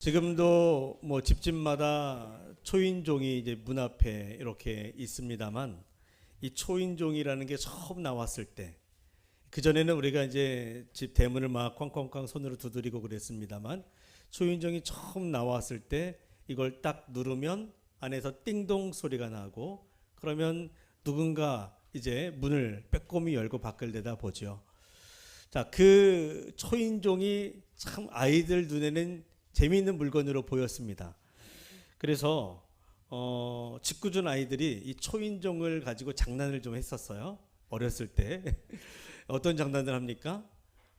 지금도 뭐 집집마다 초인종이 이제 문 앞에 이렇게 있습니다만, 이 초인종이라는 게 처음 나왔을 때, 그전에는 우리가 이제 집 대문을 막 쾅쾅쾅 손으로 두드리고 그랬습니다만, 초인종이 처음 나왔을 때 이걸 딱 누르면 안에서 띵동 소리가 나고, 그러면 누군가 이제 문을 빼꼼히 열고 밖을 내다보죠. 자, 그 초인종이 참 아이들 눈에는 재미있는 물건으로 보였습니다. 그래서 짓궂은 아이들이 이 초인종을 가지고 장난을 좀 했었어요. 어렸을 때. 어떤 장난을 합니까?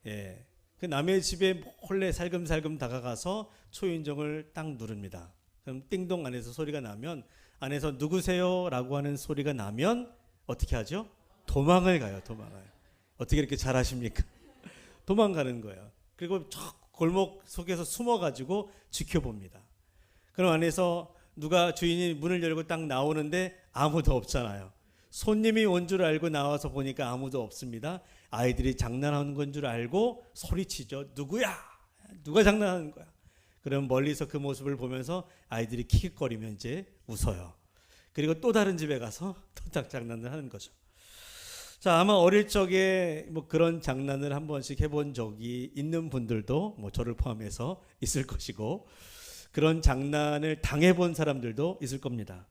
예. 그 남의 집에 몰래 살금살금 다가가서 초인종을 딱 누릅니다. 그럼 띵동 안에서 소리가 나면, 안에서 누구세요? 라고 하는 소리가 나면 어떻게 하죠? 도망을 가요. 도망을. 어떻게 이렇게 잘하십니까? 도망가는 거예요. 그리고 골목 속에서 숨어가지고 지켜봅니다. 그럼 안에서 누가 주인이 문을 열고 딱 나오는데 아무도 없잖아요. 손님이 온 줄 알고 나와서 보니까 아무도 없습니다. 아이들이 장난하는 건 줄 알고 소리치죠. 누구야? 누가 장난하는 거야? 그럼 멀리서 그 모습을 보면서 아이들이 킥킥거리면 이제 웃어요. 그리고 또 다른 집에 가서 또 딱 장난을 하는 거죠. 자, 아마 어릴 적에 뭐 그런 장난을 한 번씩 해본 적이 있는 분들도 뭐 저를 포함해서 있을 것이고, 그런 장난을 당해본 사람들도 있을 겁니다.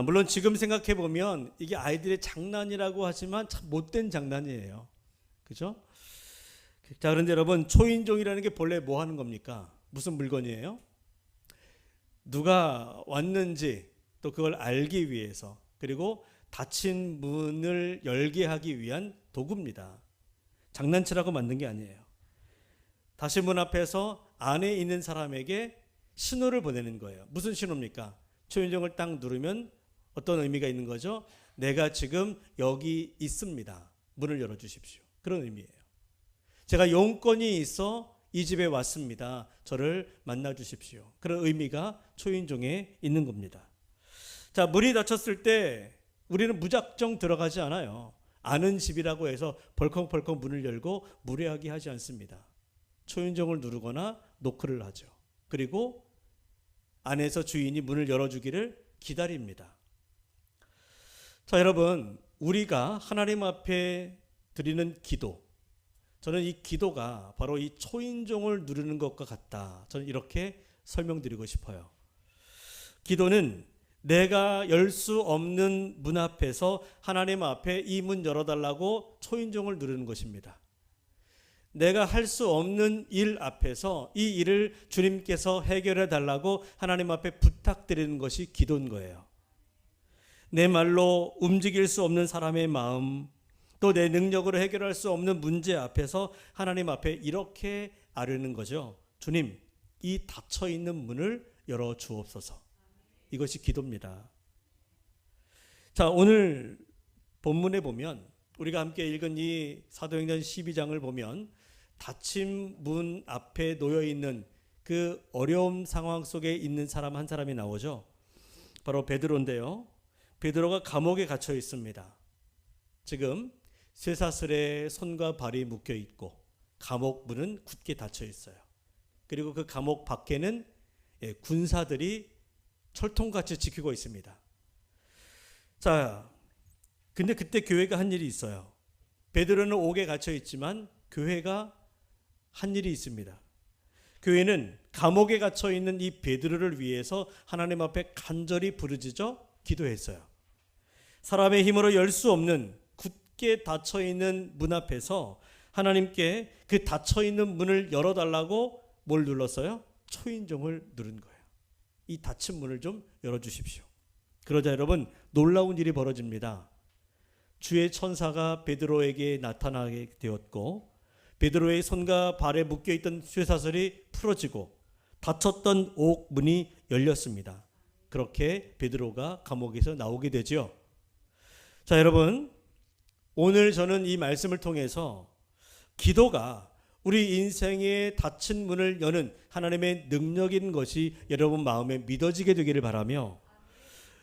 물론 지금 생각해 보면 이게 아이들의 장난이라고 하지만 참 못된 장난이에요. 그죠? 자, 그런데 여러분, 초인종이라는 게 본래 뭐 하는 겁니까? 무슨 물건이에요? 누가 왔는지 또 그걸 알기 위해서, 그리고 닫힌 문을 열게 하기 위한 도구입니다. 장난치라고 만든 게 아니에요. 다시 문 앞에서 안에 있는 사람에게 신호를 보내는 거예요. 무슨 신호입니까? 초인종을 딱 누르면 어떤 의미가 있는 거죠? 내가 지금 여기 있습니다. 문을 열어주십시오. 그런 의미예요. 제가 용건이 있어 이 집에 왔습니다. 저를 만나주십시오. 그런 의미가 초인종에 있는 겁니다. 자, 문이 닫혔을 때 우리는 무작정 들어가지 않아요. 아는 집이라고 해서 벌컥벌컥 문을 열고 무례하게 하지 않습니다. 초인종을 누르거나 노크를 하죠. 그리고 안에서 주인이 문을 열어주기를 기다립니다. 자, 여러분, 우리가 하나님 앞에 드리는 기도, 저는 이 기도가 바로 이 초인종을 누르는 것과 같다. 저는 이렇게 설명드리고 싶어요. 기도는 내가 열 수 없는 문 앞에서 하나님 앞에 이 문 열어달라고 초인종을 누르는 것입니다. 내가 할 수 없는 일 앞에서 이 일을 주님께서 해결해 달라고 하나님 앞에 부탁드리는 것이 기도인 거예요. 내 말로 움직일 수 없는 사람의 마음, 또 내 능력으로 해결할 수 없는 문제 앞에서 하나님 앞에 이렇게 아뢰는 거죠. 주님, 이 닫혀있는 문을 열어 주옵소서. 이것이 기도입니다. 자, 오늘 본문에 보면, 우리가 함께 읽은 이 사도행전 12장을 보면 닫힌 문 앞에 놓여 있는 그 어려운 상황 속에 있는 사람 한 사람이 나오죠. 바로 베드로인데요. 베드로가 감옥에 gat혀 있습니다. 지금 쇠사슬에 손과 발이 묶여 있고 감옥 문은 굳게 닫혀 있어요. 그리고 그 감옥 밖에는 군사들이 철통같이 지키고 있습니다. 자, 근데 그때 교회가 한 일이 있어요. 베드로는 옥에 갇혀 있지만 교회가 한 일이 있습니다. 교회는 감옥에 갇혀 있는 이 베드로를 위해서 하나님 앞에 간절히 부르짖어 기도했어요. 사람의 힘으로 열 수 없는 굳게 닫혀 있는 문 앞에서 하나님께 그 닫혀 있는 문을 열어달라고 뭘 눌렀어요? 초인종을 누른 거예요. 이 닫힌 문을 좀 열어주십시오. 그러자 여러분, 놀라운 일이 벌어집니다. 주의 천사가 베드로에게 나타나게 되었고, 베드로의 손과 발에 묶여있던 쇠사슬이 풀어지고 닫혔던 옥 문이 열렸습니다. 그렇게 베드로가 감옥에서 나오게 되죠. 자, 여러분, 오늘 저는 이 말씀을 통해서 기도가 우리 인생의 닫힌 문을 여는 하나님의 능력인 것이 여러분 마음에 믿어지게 되기를 바라며,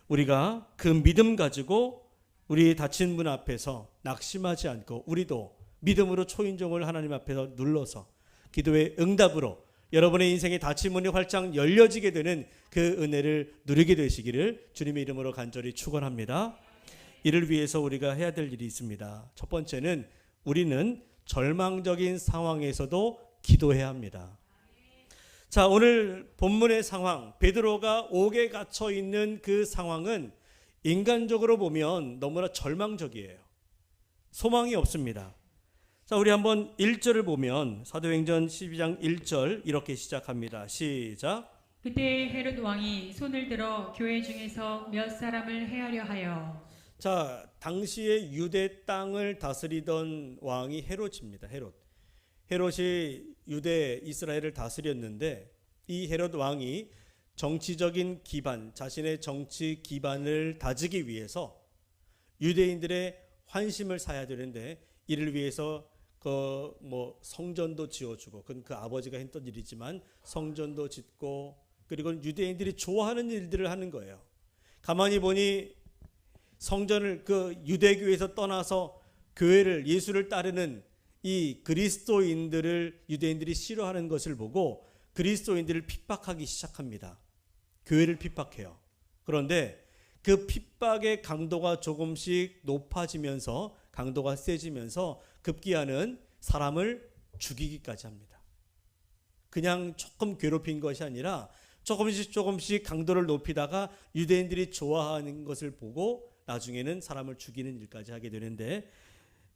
우리가 그 믿음 가지고 우리 닫힌 문 앞에서 낙심하지 않고 우리도 믿음으로 초인종을 하나님 앞에서 눌러서 기도의 응답으로 여러분의 인생의 닫힌 문이 활짝 열려지게 되는 그 은혜를 누리게 되시기를 주님의 이름으로 간절히 축원합니다. 이를 위해서 우리가 해야 될 일이 있습니다. 첫 번째는 우리는 절망적인 상황에서도 기도해야 합니다. 자, 오늘 본문의 상황, 베드로가 옥에 갇혀 있는 그 상황은 인간적으로 보면 너무나 절망적이에요. 소망이 없습니다. 자, 우리 한번 1절을 보면 사도행전 12장 1절 이렇게 시작합니다. 시작. 그때 헤롯 왕이 손을 들어 교회 중에서 몇 사람을 해하려 하여. 자, 당시에 유대 땅을 다스리던 왕이 헤롯입니다. 헤롯이 유대 이스라엘을 다스렸는데 이 헤롯 왕이 정치적인 기반, 자신의 정치 기반을 다지기 위해서 유대인들의 환심을 사야 되는데 이를 위해서 성전도 지어주고 그건 그 아버지가 했던 일이지만 성전도 짓고 그리고 유대인들이 좋아하는 일들을 하는 거예요. 가만히 보니 성전을 그 유대교에서 떠나서 교회를 예수를 따르는 이 그리스도인들을 유대인들이 싫어하는 것을 보고 그리스도인들을 핍박하기 시작합니다. 교회를 핍박해요. 그런데 그 핍박의 강도가 조금씩 높아지면서 강도가 세지면서 급기야는 사람을 죽이기까지 합니다. 그냥 조금 괴롭힌 것이 아니라 조금씩 강도를 높이다가 유대인들이 좋아하는 것을 보고 나중에는 사람을 죽이는 일까지 하게 되는데,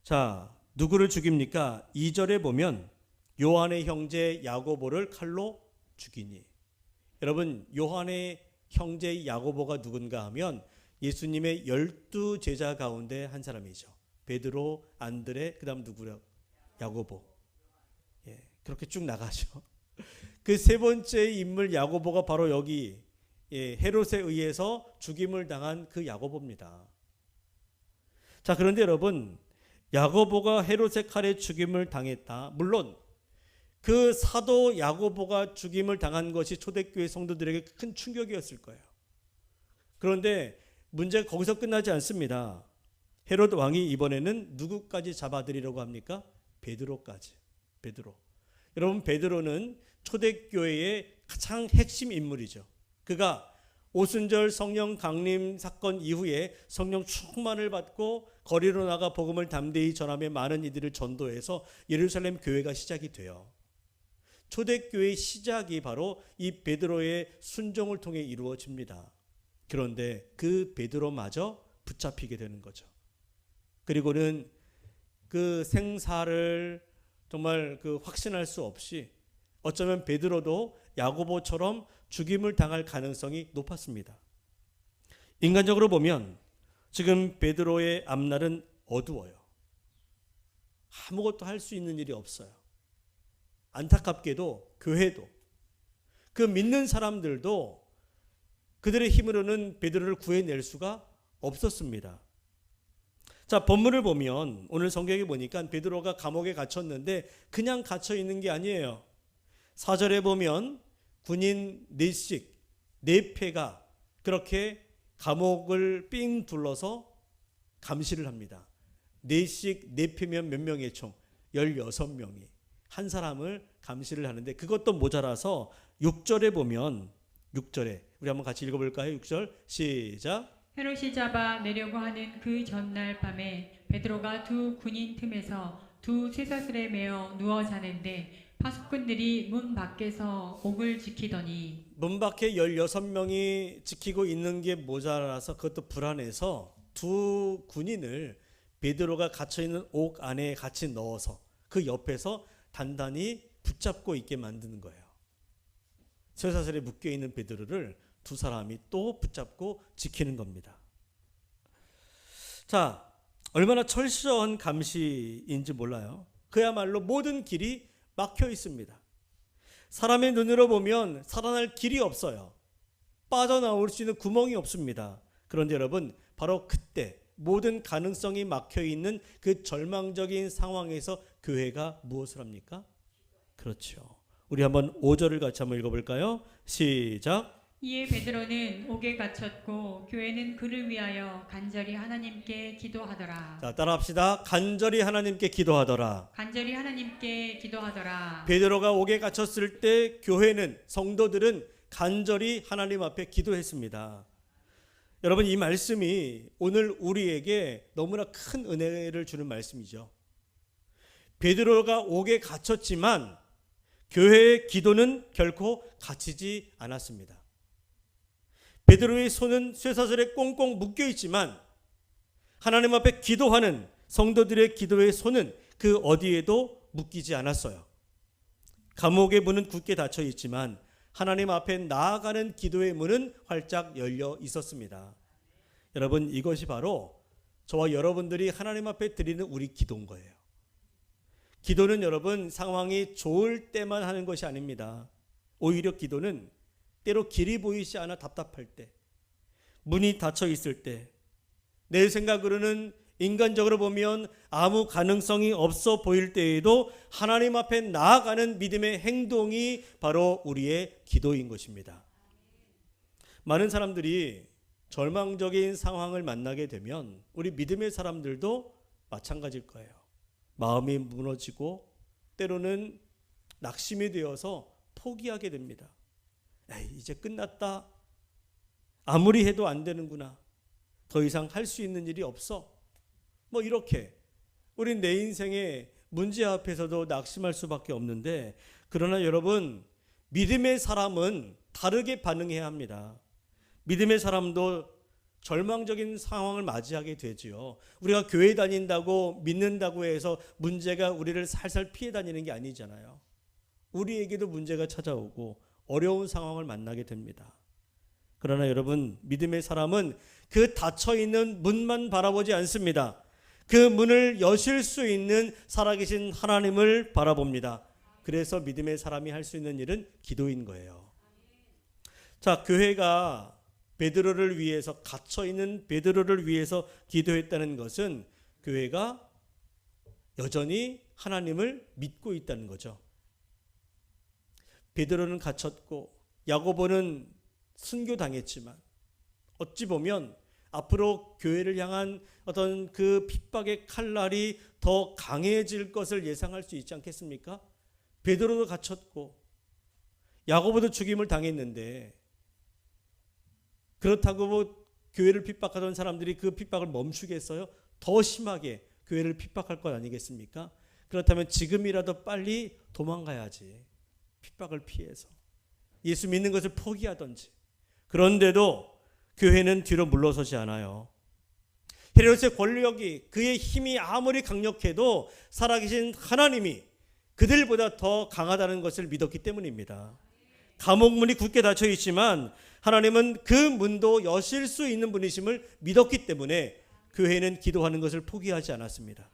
자, 누구를 죽입니까? 2절에 보면 요한의 형제 야고보를 칼로 죽이니. 여러분, 요한의 형제 야고보가 누군가 하면 예수님의 12 제자 가운데 한 사람이죠. 베드로, 안드레, 그 다음 누구요? 야고보. 예, 그렇게 쭉 나가죠. 그 세 번째 인물 야고보가 바로 여기 헤롯에 의해서 죽임을 당한 그 야고보입니다. 자, 그런데 여러분, 야고보가 헤롯의 칼에 죽임을 당했다. 물론 그 사도 야고보가 죽임을 당한 것이 초대교회 성도들에게 큰 충격이었을 거예요. 그런데 문제가 거기서 끝나지 않습니다. 헤롯 왕이 이번에는 누구까지 잡아들이려고 합니까? 베드로까지. 베드로. 여러분, 베드로는 초대교회의 가장 핵심 인물이죠. 그가 오순절 성령 강림 사건 이후에 성령 충만을 받고 거리로 나가 복음을 담대히 전하며 많은 이들을 전도해서 예루살렘 교회가 시작이 돼요. 초대교회의 시작이 바로 이 베드로의 순종을 통해 이루어집니다. 그런데 그 베드로마저 붙잡히게 되는 거죠. 그리고는 그 생사를 정말 확신할 수 없이 어쩌면 베드로도 야고보처럼 죽임을 당할 가능성이 높았습니다. 인간적으로 보면 지금 베드로의 앞날은 어두워요. 아무것도 할 수 있는 일이 없어요. 안타깝게도 교회도 그 믿는 사람들도 그들의 힘으로는 베드로를 구해낼 수가 없었습니다. 자, 본문을 보면 오늘 성경에 보니까 베드로가 감옥에 갇혔는데 그냥 갇혀 있는 게 아니에요. 4절에 보면 군인 4씩 4패가 그렇게 감옥을 삥 둘러서 감시를 합니다. 4씩 4패면 몇 명의 총? 16명이 한 사람을 감시를 하는데 그것도 모자라서 6절에 보면 6절에 우리 한번 같이 읽어볼까요? 6절 시작. 헤롯이 잡아 내려고 하는 그 전날 밤에 베드로가 두 군인 틈에서 두 쇠사슬에 매어 누워 자는데 파수꾼들이 문 밖에서 옥을 지키더니. 문 밖에 16명이 지키고 있는 게 모자라서 그것도 불안해서 두 군인을 베드로가 갇혀있는 옥 안에 같이 넣어서 그 옆에서 단단히 붙잡고 있게 만드는 거예요. 쇠사슬에 묶여있는 베드로를 두 사람이 또 붙잡고 지키는 겁니다. 자, 얼마나 철저한 감시인지 몰라요. 그야말로 모든 길이 막혀 있습니다. 사람의 눈으로 보면 살아날 길이 없어요. 빠져나올 수 있는 구멍이 없습니다. 그런데 여러분, 바로 그때 모든 가능성이 막혀 있는 그 절망적인 상황에서 교회가 무엇을 합니까? 그렇죠. 우리 한번 5절을 같이 한번 읽어볼까요? 시작. 이에 베드로는 옥에 갇혔고 교회는 그를 위하여 간절히 하나님께 기도하더라. 자, 따라합시다. 간절히 하나님께 기도하더라. 간절히 하나님께 기도하더라. 베드로가 옥에 갇혔을 때 교회는, 성도들은 간절히 하나님 앞에 기도했습니다. 여러분, 이 말씀이 오늘 우리에게 너무나 큰 은혜를 주는 말씀이죠. 베드로가 옥에 갇혔지만 교회의 기도는 결코 갇히지 않았습니다. 베드로의 손은 쇠사슬에 꽁꽁 묶여 있지만 하나님 앞에 기도하는 성도들의 기도의 손은 그 어디에도 묶이지 않았어요. 감옥의 문은 굳게 닫혀 있지만 하나님 앞에 나아가는 기도의 문은 활짝 열려 있었습니다. 여러분, 이것이 바로 저와 여러분들이 하나님 앞에 드리는 우리 기도인 거예요. 기도는 여러분, 상황이 좋을 때만 하는 것이 아닙니다. 오히려 기도는 때로 길이 보이지 않아 답답할 때, 문이 닫혀 있을 때, 내 생각으로는 인간적으로 보면 아무 가능성이 없어 보일 때에도 하나님 앞에 나아가는 믿음의 행동이 바로 우리의 기도인 것입니다. 많은 사람들이 절망적인 상황을 만나게 되면 우리 믿음의 사람들도 마찬가지일 거예요. 마음이 무너지고 때로는 낙심이 되어서 포기하게 됩니다. 에이, 이제 끝났다. 아무리 해도 안 되는구나. 더 이상 할 수 있는 일이 없어. 뭐 이렇게 우리 내 인생의 문제 앞에서도 낙심할 수밖에 없는데, 그러나 여러분, 믿음의 사람은 다르게 반응해야 합니다. 믿음의 사람도 절망적인 상황을 맞이하게 되지요. 우리가 교회 다닌다고 믿는다고 해서 문제가 우리를 살살 피해 다니는 게 아니잖아요. 우리에게도 문제가 찾아오고 어려운 상황을 만나게 됩니다. 그러나 여러분, 믿음의 사람은 그 닫혀있는 문만 바라보지 않습니다. 그 문을 여실 수 있는 살아계신 하나님을 바라봅니다. 그래서 믿음의 사람이 할 수 있는 일은 기도인 거예요. 자, 교회가 베드로를 위해서, 갇혀있는 베드로를 위해서 기도했다는 것은 교회가 여전히 하나님을 믿고 있다는 거죠. 베드로는 갇혔고 야고보는 순교당했지만 어찌 보면 앞으로 교회를 향한 어떤 그 핍박의 칼날이 더 강해질 것을 예상할 수 있지 않겠습니까? 베드로도 갇혔고 야고보도 죽임을 당했는데, 그렇다고 뭐 교회를 핍박하던 사람들이 그 핍박을 멈추겠어요? 더 심하게 교회를 핍박할 것 아니겠습니까? 그렇다면 지금이라도 빨리 도망가야지. 핍박을 피해서 예수 믿는 것을 포기하든지. 그런데도 교회는 뒤로 물러서지 않아요. 헤롯의 권력이, 그의 힘이 아무리 강력해도 살아계신 하나님이 그들보다 더 강하다는 것을 믿었기 때문입니다. 감옥문이 굳게 닫혀 있지만 하나님은 그 문도 여실 수 있는 분이심을 믿었기 때문에 교회는 기도하는 것을 포기하지 않았습니다.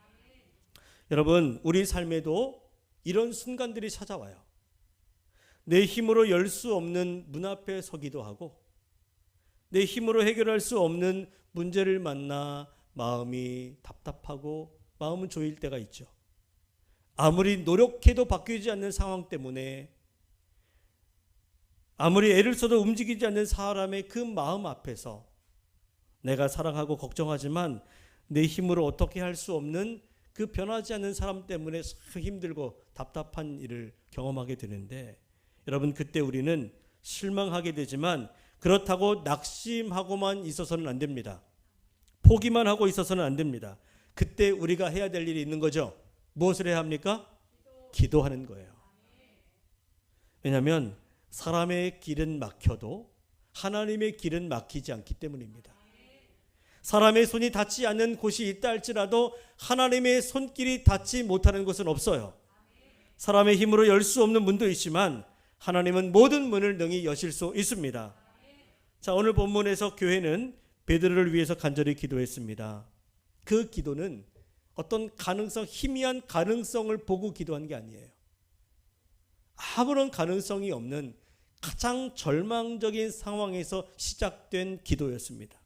여러분, 우리 삶에도 이런 순간들이 찾아와요. 내 힘으로 열 수 없는 문 앞에 서기도 하고, 내 힘으로 해결할 수 없는 문제를 만나 마음이 답답하고 마음은 조일 때가 있죠. 아무리 노력해도 바뀌지 않는 상황 때문에, 아무리 애를 써도 움직이지 않는 사람의 그 마음 앞에서 내가 사랑하고 걱정하지만 내 힘으로 어떻게 할 수 없는 그 변하지 않는 사람 때문에 힘들고 답답한 일을 경험하게 되는데, 여러분, 그때 우리는 실망하게 되지만 그렇다고 낙심하고만 있어서는 안 됩니다. 포기만 하고 있어서는 안 됩니다. 그때 우리가 해야 될 일이 있는 거죠. 무엇을 해야 합니까? 기도하는 거예요. 왜냐하면 사람의 길은 막혀도 하나님의 길은 막히지 않기 때문입니다. 사람의 손이 닿지 않는 곳이 있다 할지라도 하나님의 손길이 닿지 못하는 곳은 없어요. 사람의 힘으로 열 수 없는 문도 있지만 하나님은 모든 문을 능히 여실 수 있습니다. 자, 오늘 본문에서 교회는 베드로를 위해서 간절히 기도했습니다. 그 기도는 어떤 가능성, 희미한 가능성을 보고 기도한 게 아니에요. 아무런 가능성이 없는 가장 절망적인 상황에서 시작된 기도였습니다.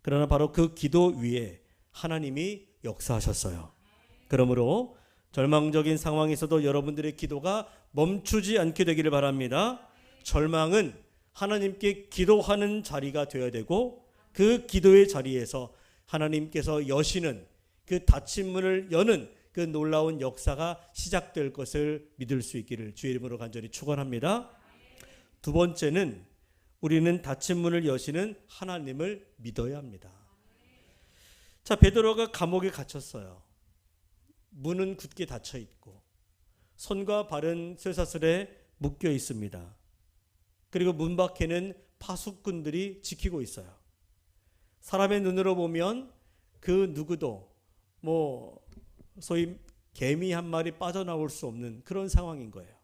그러나 바로 그 기도 위에 하나님이 역사하셨어요. 그러므로 절망적인 상황에서도 여러분들의 기도가 멈추지 않게 되기를 바랍니다. 절망은 하나님께 기도하는 자리가 되어야 되고 그 기도의 자리에서 하나님께서 여시는 그 닫힌 문을 여는 그 놀라운 역사가 시작될 것을 믿을 수 있기를 주의 이름으로 간절히 축원합니다. 두 번째는 우리는 닫힌 문을 여시는 하나님을 믿어야 합니다. 자, 베드로가 감옥에 갇혔어요. 문은 굳게 닫혀 있고 손과 발은 쇠사슬에 묶여 있습니다. 그리고 문 밖에는 파수꾼들이 지키고 있어요. 사람의 눈으로 보면 그 누구도 소위 개미 한 마리 빠져나올 수 없는 그런 상황인 거예요.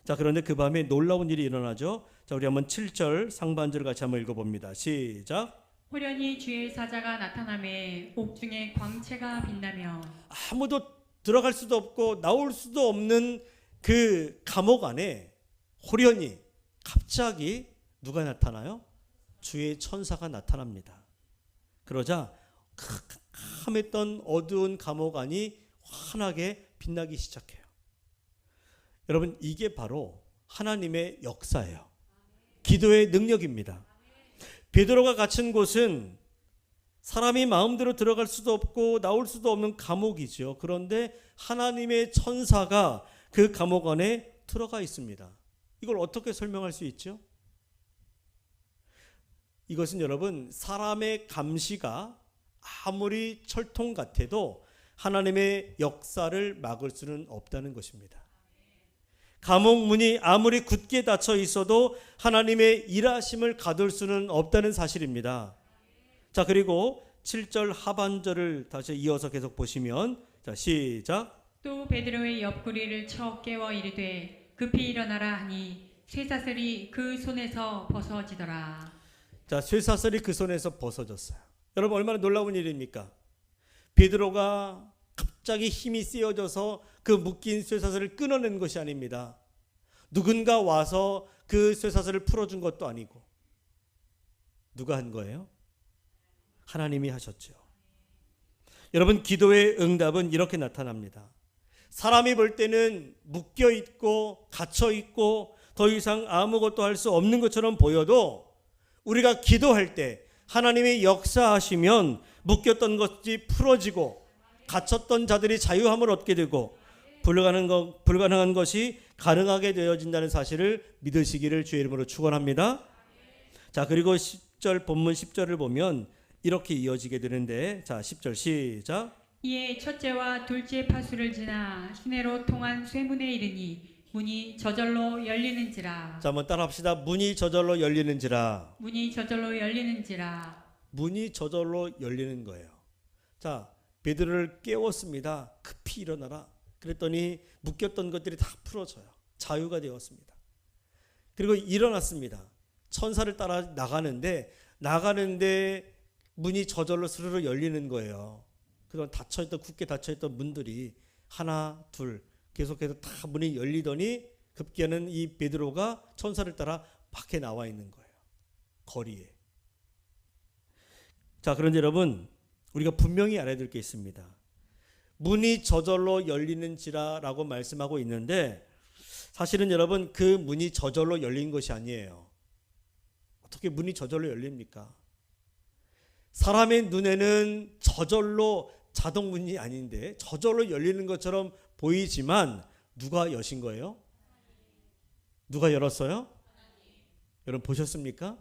자, 그런데 그 밤에 놀라운 일이 일어나죠. 자, 우리 한번 7절 상반절을 같이 한번 읽어봅니다. 시작. 호련히 주의 사자가 나타나매 옥중에 광채가 빛나며 아무도 들어갈 수도 없고 나올 수도 없는 그 감옥 안에 호련히 갑자기 누가 나타나요? 주의 천사가 나타납니다. 그러자 캄캄했던 어두운 감옥 안이 환하게 빛나기 시작해요. 여러분, 이게 바로 하나님의 역사예요. 기도의 능력입니다. 베드로가 갇힌 곳은 사람이 마음대로 들어갈 수도 없고 나올 수도 없는 감옥이죠. 그런데 하나님의 천사가 그 감옥 안에 들어가 있습니다. 이걸 어떻게 설명할 수 있죠? 이것은 여러분, 사람의 감시가 아무리 철통 같아도 하나님의 역사를 막을 수는 없다는 것입니다. 감옥 문이 아무리 굳게 닫혀 있어도 하나님의 일하심을 가둘 수는 없다는 사실입니다. 자, 그리고 7절 하반절을 다시 이어서 계속 보시면, 자, 시작. 또 베드로의 옆구리를 쳐 깨워 이르되 급히 일어나라 하니 쇠사슬이 그 손에서 벗어지더라. 자, 쇠사슬이 그 손에서 벗어졌어요. 여러분, 얼마나 놀라운 일입니까? 베드로가 갑자기 힘이 쓰여져서 그 묶인 쇠사슬을 끊어낸 것이 아닙니다. 누군가 와서 그 쇠사슬을 풀어준 것도 아니고 누가 한 거예요? 하나님이 하셨죠. 여러분, 기도의 응답은 이렇게 나타납니다. 사람이 볼 때는 묶여 있고 갇혀 있고 더 이상 아무것도 할 수 없는 것처럼 보여도 우리가 기도할 때 하나님이 역사하시면 묶였던 것이 풀어지고 갇혔던 자들이 자유함을 얻게 되고 불가능한 것이 가능하게 되어진다는 사실을 믿으시기를 주의 이름으로 축원합니다. 자, 그리고 10절 본문 10절을 보면 이렇게 이어지게 되는데, 자, 10절 시작. 이에 첫째와 둘째 파수를 지나 시내로 통한 쇠문에 이르니 문이 저절로 열리는지라. 자, 한번 따라합시다. 문이 저절로 열리는지라. 문이 저절로 열리는지라. 문이 저절로 열리는 거예요. 자, 베드로를 깨웠습니다. 급히 일어나라. 그랬더니 묶였던 것들이 다 풀어져요. 자유가 되었습니다. 그리고 일어났습니다. 천사를 따라 나가는데 문이 저절로 스르르 열리는 거예요. 그동안 닫혀있던, 굳게 닫혀있던 문들이 하나, 둘 계속해서 다 문이 열리더니 급기야는 이 베드로가 천사를 따라 밖에 나와 있는 거예요. 거리에. 자, 그런데 여러분, 우리가 분명히 알아야 될 게 있습니다. 문이 저절로 열리는지라라고 말씀하고 있는데 사실은 여러분, 그 문이 저절로 열린 것이 아니에요. 어떻게 문이 저절로 열립니까? 사람의 눈에는 저절로 자동문이 아닌데 저절로 열리는 것처럼 보이지만 누가 여신 거예요? 누가 열었어요? 여러분 보셨습니까?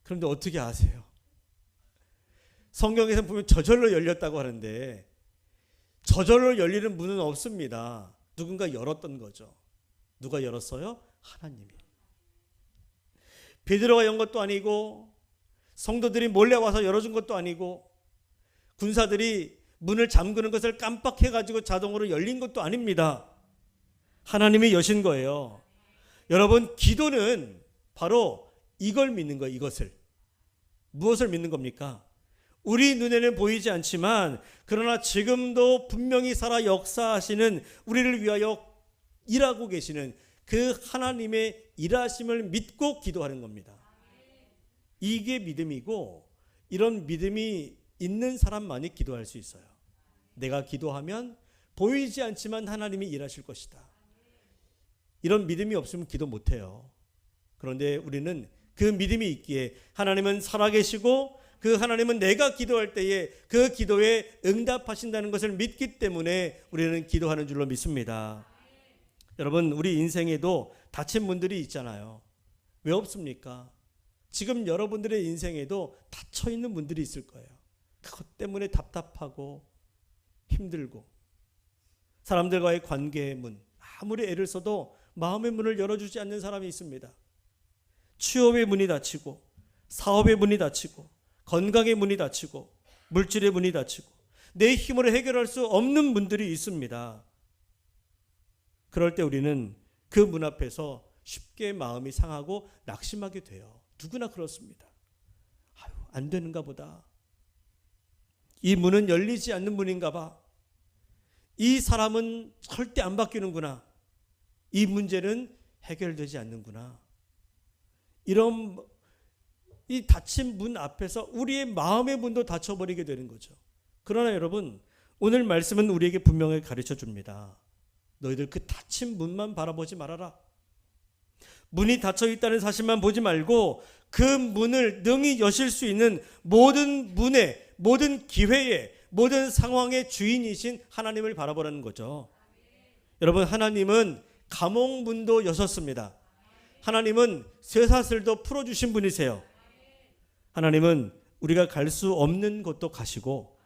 그런데 어떻게 아세요? 성경에서 보면 저절로 열렸다고 하는데 저절로 열리는 문은 없습니다. 누군가 열었던 거죠. 누가 열었어요? 하나님이. 베드로가 연 것도 아니고 성도들이 몰래 와서 열어준 것도 아니고 군사들이 문을 잠그는 것을 깜빡해가지고 자동으로 열린 것도 아닙니다. 하나님이 여신 거예요. 여러분, 기도는 바로 이걸 믿는 거예요. 이것을. 무엇을 믿는 겁니까? 우리 눈에는 보이지 않지만 그러나 지금도 분명히 살아 역사하시는, 우리를 위하여 일하고 계시는 그 하나님의 일하심을 믿고 기도하는 겁니다. 이게 믿음이고, 이런 믿음이 있는 사람만이 기도할 수 있어요. 내가 기도하면 보이지 않지만 하나님이 일하실 것이다. 이런 믿음이 없으면 기도 못해요. 그런데 우리는 그 믿음이 있기에 하나님은 살아계시고 그 하나님은 내가 기도할 때에 그 기도에 응답하신다는 것을 믿기 때문에 우리는 기도하는 줄로 믿습니다. 여러분, 우리 인생에도 다친 분들이 있잖아요. 왜 없습니까? 지금 여러분들의 인생에도 닫혀 있는 분들이 있을 거예요. 그것 때문에 답답하고 힘들고 사람들과의 관계의 문, 아무리 애를 써도 마음의 문을 열어주지 않는 사람이 있습니다. 취업의 문이 닫히고 사업의 문이 닫히고 건강의 문이 닫히고 물질의 문이 닫히고 내 힘으로 해결할 수 없는 분들이 있습니다. 그럴 때 우리는 그 문 앞에서 쉽게 마음이 상하고 낙심하게 돼요. 누구나 그렇습니다. 아유, 안 되는가 보다. 이 문은 열리지 않는 문인가 봐. 이 사람은 절대 안 바뀌는구나. 이 문제는 해결되지 않는구나. 이런 이 닫힌 문 앞에서 우리의 마음의 문도 닫혀버리게 되는 거죠. 그러나 여러분, 오늘 말씀은 우리에게 분명히 가르쳐 줍니다. 너희들 그 닫힌 문만 바라보지 말아라. 문이 닫혀 있다는 사실만 보지 말고 그 문을 능히 여실 수 있는 모든 문에, 모든 기회에, 모든 상황의 주인이신 하나님을 바라보라는 거죠. 여러분, 하나님은 감옥 문도 여셨습니다. 하나님은 쇠사슬도 풀어주신 분이세요. 하나님은 우리가 갈 수 없는 곳도 가시고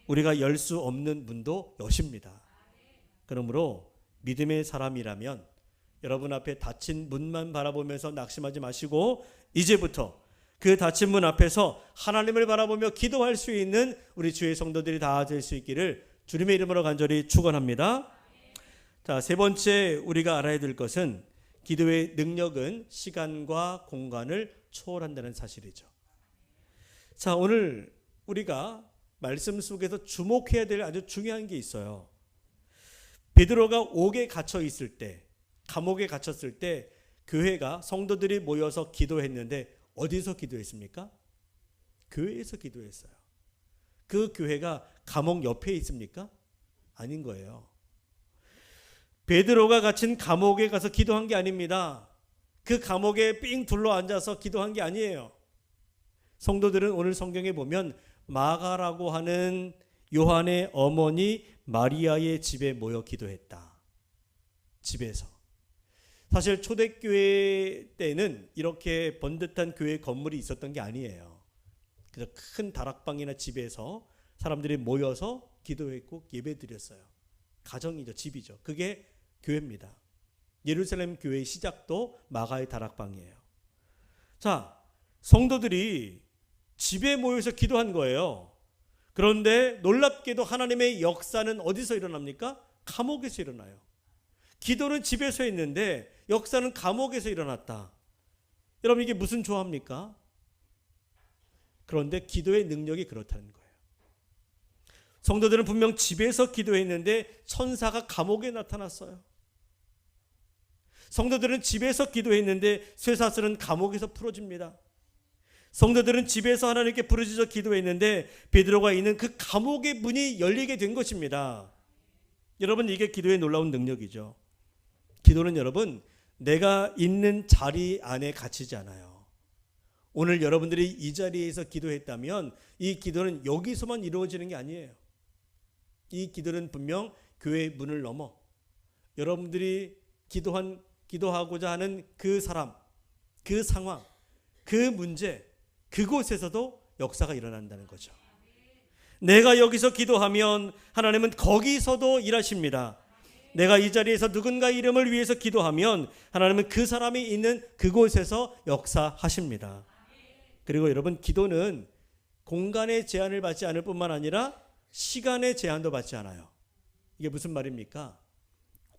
우리가 열 수 없는 문도 여십니다. 그러므로 믿음의 사람이라면 여러분 앞에 닫힌 문만 바라보면서 낙심하지 마시고 이제부터 그 닫힌 문 앞에서 하나님을 바라보며 기도할 수 있는 우리 주의 성도들이 다 될 수 있기를 주님의 이름으로 간절히 축원합니다. 자, 세 번째 우리가 알아야 될 것은 기도의 능력은 시간과 공간을 초월한다는 사실이죠. 자, 오늘 우리가 말씀 속에서 주목해야 될 아주 중요한 게 있어요. 베드로가 옥에 갇혀 있을 때, 감옥에 갇혔을 때 교회가 성도들이 모여서 기도했는데 어디서 기도했습니까? 교회에서 기도했어요. 그 교회가 감옥 옆에 있습니까? 아닌 거예요. 베드로가 갇힌 감옥에 가서 기도한 게 아닙니다. 그 감옥에 삥 둘러 앉아서 기도한 게 아니에요. 성도들은 오늘 성경에 보면 마가라고 하는 요한의 어머니 마리아의 집에 모여 기도했다. 집에서. 사실 초대교회 때는 이렇게 번듯한 교회 건물이 있었던 게 아니에요. 그래서 큰 다락방이나 집에서 사람들이 모여서 기도했고 예배드렸어요. 가정이죠. 집이죠. 그게 교회입니다. 예루살렘 교회의 시작도 마가의 다락방이에요. 자, 성도들이 집에 모여서 기도한 거예요. 그런데 놀랍게도 하나님의 역사는 어디서 일어납니까? 감옥에서 일어나요. 기도는 집에서 했는데 역사는 감옥에서 일어났다. 여러분, 이게 무슨 조합입니까? 그런데 기도의 능력이 그렇다는 거예요. 성도들은 분명 집에서 기도했는데 천사가 감옥에 나타났어요. 성도들은 집에서 기도했는데 쇠사슬은 감옥에서 풀어집니다. 성도들은 집에서 하나님께 부르짖어 기도했는데 베드로가 있는 그 감옥의 문이 열리게 된 것입니다. 여러분, 이게 기도의 놀라운 능력이죠. 기도는 여러분, 내가 있는 자리 안에 갇히지 않아요. 오늘 여러분들이 이 자리에서 기도했다면 이 기도는 여기서만 이루어지는 게 아니에요. 이 기도는 분명 교회의 문을 넘어 여러분들이 기도하고자 하는 그 사람, 그 상황, 그 문제, 그곳에서도 역사가 일어난다는 거죠. 내가 여기서 기도하면 하나님은 거기서도 일하십니다. 내가 이 자리에서 누군가 이름을 위해서 기도하면 하나님은 그 사람이 있는 그곳에서 역사하십니다. 그리고 여러분, 기도는 공간의 제한을 받지 않을 뿐만 아니라 시간의 제한도 받지 않아요. 이게 무슨 말입니까?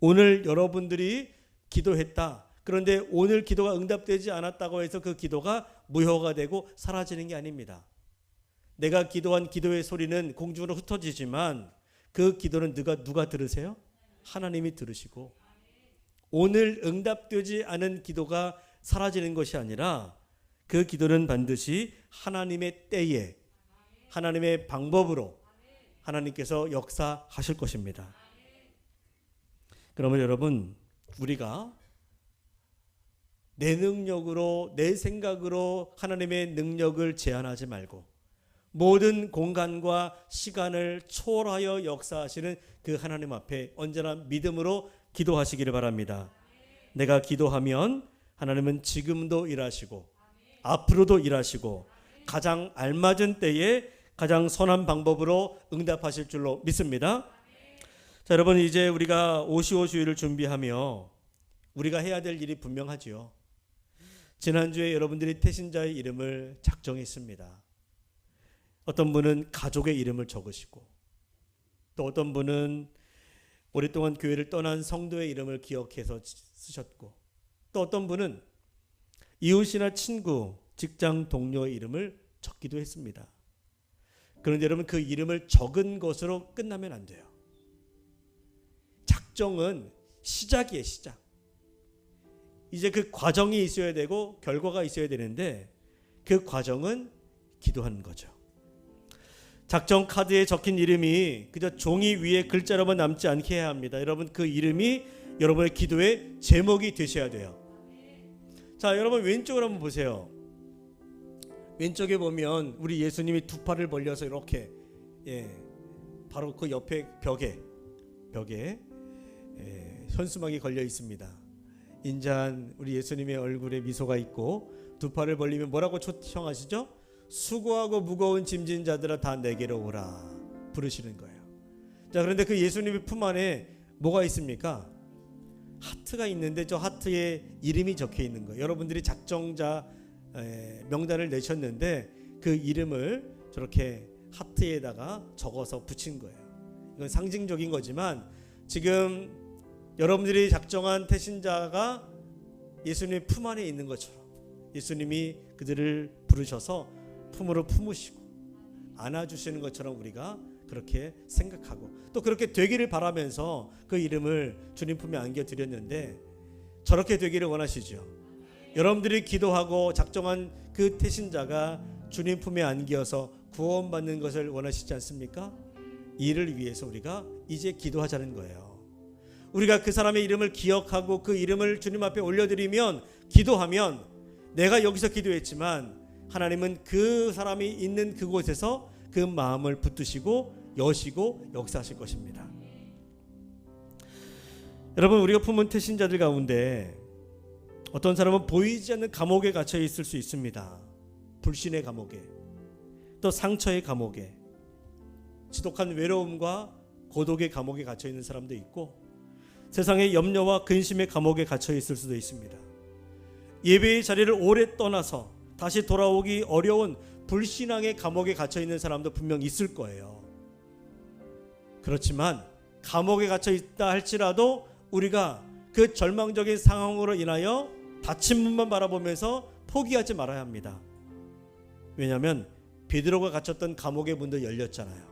오늘 여러분들이 기도했다. 그런데 오늘 기도가 응답되지 않았다고 해서 그 기도가 무효가 되고 사라지는 게 아닙니다. 내가 기도한 기도의 소리는 공중으로 흩어지지만 그 기도는 누가 들으세요? 하나님이 들으시고, 오늘 응답되지 않은 기도가 사라지는 것이 아니라 그 기도는 반드시 하나님의 때에, 하나님의 방법으로 하나님께서 역사하실 것입니다. 그러면 여러분, 우리가 내 능력으로, 내 생각으로 하나님의 능력을 제한하지 말고 모든 공간과 시간을 초월하여 역사하시는 그 하나님 앞에 언제나 믿음으로 기도하시기를 바랍니다. 내가 기도하면 하나님은 지금도 일하시고 앞으로도 일하시고 가장 알맞은 때에 가장 선한 방법으로 응답하실 줄로 믿습니다. 자, 여러분, 이제 우리가 오시오 주일을 준비하며 우리가 해야 될 일이 분명하지요. 지난주에 여러분들이 태신자의 이름을 작정했습니다. 어떤 분은 가족의 이름을 적으시고, 또 어떤 분은 오랫동안 교회를 떠난 성도의 이름을 기억해서 쓰셨고, 또 어떤 분은 이웃이나 친구, 직장 동료의 이름을 적기도 했습니다. 그런데 여러분, 그 이름을 적은 것으로 끝나면 안 돼요. 작정은 시작이에요, 시작. 이제 그 과정이 있어야 되고 결과가 있어야 되는데 그 과정은 기도하는 거죠. 작정 카드에 적힌 이름이 그저 종이 위에 글자로만 남지 않게 해야 합니다. 여러분, 그 이름이 여러분의 기도의 제목이 되셔야 돼요. 자, 여러분 왼쪽으로 한번 보세요. 왼쪽에 보면 우리 예수님이 두 팔을 벌려서 이렇게, 바로 그 옆에 벽에 현수막이 걸려 있습니다. 인자한 우리 예수님의 얼굴에 미소가 있고 두 팔을 벌리면 뭐라고 초청하시죠? 수고하고 무거운 짐진 자들아 다 내게로 오라 부르시는 거예요. 자, 그런데 그 예수님의 품 안에 뭐가 있습니까? 하트가 있는데 저 하트에 이름이 적혀 있는 거예요. 여러분들이 작정자 명단을 내셨는데 그 이름을 저렇게 하트에다가 적어서 붙인 거예요. 이건 상징적인 거지만 지금 여러분들이 작정한 태신자가 예수님의 품 안에 있는 것처럼 예수님이 그들을 부르셔서 품으로 품으시고 안아주시는 것처럼 우리가 그렇게 생각하고 또 그렇게 되기를 바라면서 그 이름을 주님 품에 안겨드렸는데 저렇게 되기를 원하시죠. 여러분들이 기도하고 작정한 그 태신자가 주님 품에 안겨서 구원받는 것을 원하시지 않습니까? 이를 위해서 우리가 이제 기도하자는 거예요. 우리가 그 사람의 이름을 기억하고 그 이름을 주님 앞에 올려드리면, 기도하면 내가 여기서 기도했지만 하나님은 그 사람이 있는 그곳에서 그 마음을 붙드시고 여시고 역사하실 것입니다. 여러분, 우리가 품은 태신자들 가운데 어떤 사람은 보이지 않는 감옥에 갇혀 있을 수 있습니다. 불신의 감옥에, 또 상처의 감옥에, 지독한 외로움과 고독의 감옥에 갇혀 있는 사람도 있고, 세상의 염려와 근심의 감옥에 갇혀 있을 수도 있습니다. 예배의 자리를 오래 떠나서 다시 돌아오기 어려운 불신앙의 감옥에 갇혀 있는 사람도 분명 있을 거예요. 그렇지만 감옥에 갇혀 있다 할지라도 우리가 그 절망적인 상황으로 인하여 닫힌 문만 바라보면서 포기하지 말아야 합니다. 왜냐하면 베드로가 gat혔던 감옥의 문도 열렸잖아요.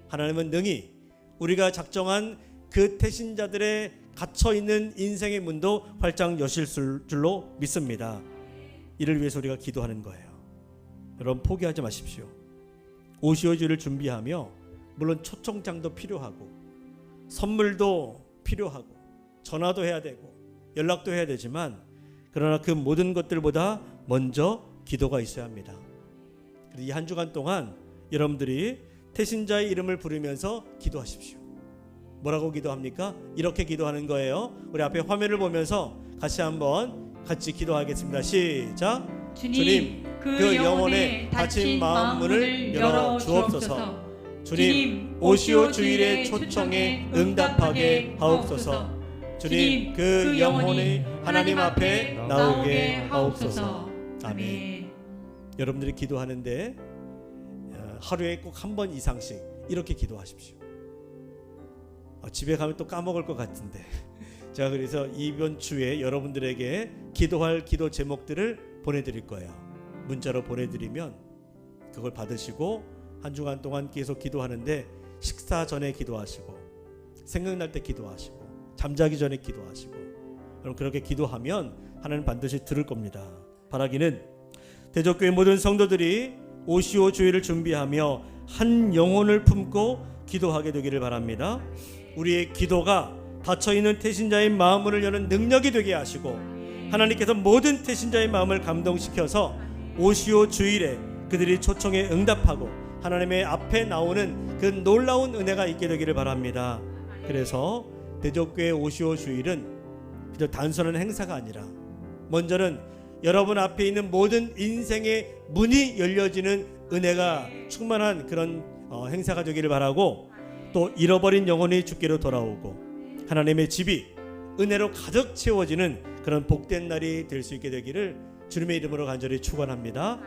하나님은 능히 우리가 작정한 그 태신자들의 갇혀있는 인생의 문도 활짝 여실 줄로 믿습니다. 이를 위해서 우리가 기도하는 거예요. 여러분, 포기하지 마십시오. 오시오주를 준비하며 물론 초청장도 필요하고 선물도 필요하고 전화도 해야 되고 연락도 해야 되지만, 그러나 그 모든 것들보다 먼저 기도가 있어야 합니다. 이 한 주간 동안 여러분들이 태신자의 이름을 부르면서 기도하십시오. 뭐라고 기도합니까? 이렇게 기도하는 거예요. 우리 앞에 화면을 보면서 같이 기도하겠습니다. 시작. 주님, 그 영혼의 닫힌 마음 문을 열어 주옵소서. 주님, 오시오 주일의 초청에 응답하게 하옵소서. 주님, 그 영혼이 하나님 앞에 나오게 하옵소서. 아멘. 여러분들이 기도하는데 하루에 꼭 한 번 이상씩 이렇게 기도하십시오. 집에 가면 또 까먹을 것 같은데 제가 그래서 이번 주에 여러분들에게 기도할 기도 제목들을 보내드릴 거예요. 문자로 보내드리면 그걸 받으시고 한 주간 동안 계속 기도하는데, 식사 전에 기도하시고 생각날 때 기도하시고 잠자기 전에 기도하시고, 여러분 그렇게 기도하면 하나님 반드시 들을 겁니다. 바라기는 대적교회 모든 성도들이 오시오 주일을 준비하며 한 영혼을 품고 기도하게 되기를 바랍니다. 우리의 기도가 닫혀있는 태신자의 마음을 여는 능력이 되게 하시고 하나님께서 모든 태신자의 마음을 감동시켜서 오시오 주일에 그들이 초청에 응답하고 하나님의 앞에 나오는 그 놀라운 은혜가 있게 되기를 바랍니다. 그래서 대적교회 오시오 주일은 그저 단순한 행사가 아니라 먼저는 여러분 앞에 있는 모든 인생의 문이 열려지는 은혜가 충만한 그런 행사가 되기를 바라고, 또 잃어버린 영혼이 주께로 돌아오고 하나님의 집이 은혜로 가득 채워지는 그런 복된 날이 될 수 있게 되기를 주님의 이름으로 간절히 축원합니다.